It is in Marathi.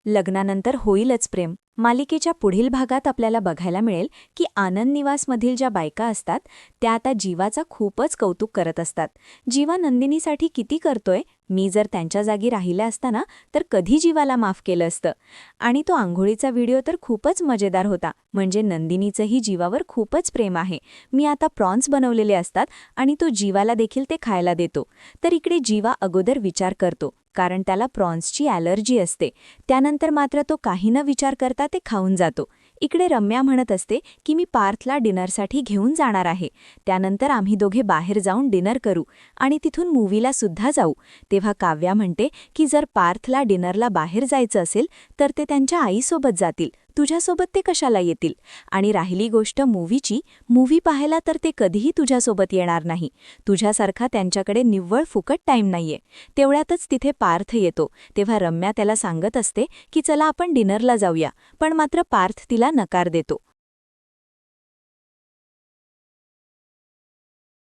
लग्नानंतर होईलच प्रेम मालिकेच्या पुढील भागात आपल्याला बघायला मिळेल की आनंद निवासमधील ज्या बायका असतात त्या आता जीवाचा खूपच कौतुक करत असतात. जीवा नंदिनीसाठी किती करतोय, मी जर त्यांच्या जागी राहिल्या असताना तर कधी जीवाला माफ केलं असतं. आणि तो आंघोळीचा व्हिडिओ तर खूपच मजेदार होता. म्हणजे नंदिनीचंही जीवावर खूपच प्रेम आहे. मी आता प्रॉन्स बनवलेले असतात आणि तो जीवाला देखील ते खायला देतो. तर इकडे जीवा अगोदर विचार करतो, कारण त्याला प्रॉन्सची ॲलर्जी असते. त्यानंतर मात्र तो काही न विचार करता ते खाऊन जातो. इकडे रम्या म्हणत असते की मी पार्थला डिनरसाठी घेऊन जाणार आहे. त्यानंतर आम्ही दोघे बाहेर जाऊन डिनर करू आणि तिथून मूव्हीला सुद्धा जाऊ. तेव्हा काव्या म्हणते की जर पार्थला डिनरला बाहेर जायचं असेल तर ते त्यांच्या आईसोबत जातील, तुझ्यासोबत ते कशाला येतील. आणि राहिली गोष्ट मूव्हीची, मूव्ही पाहायला तर ते कधीही तुझ्यासोबत येणार नाही. तुझ्यासारखा त्यांच्याकडे निव्वळ फुकट टाईम नाहीये. तेवढ्यातच तिथे पार्थ येतो. तेव्हा रम्या त्याला सांगत असते की चला आपण डिनरला जाऊया, पण मात्र पार्थ तिला नकार देतो.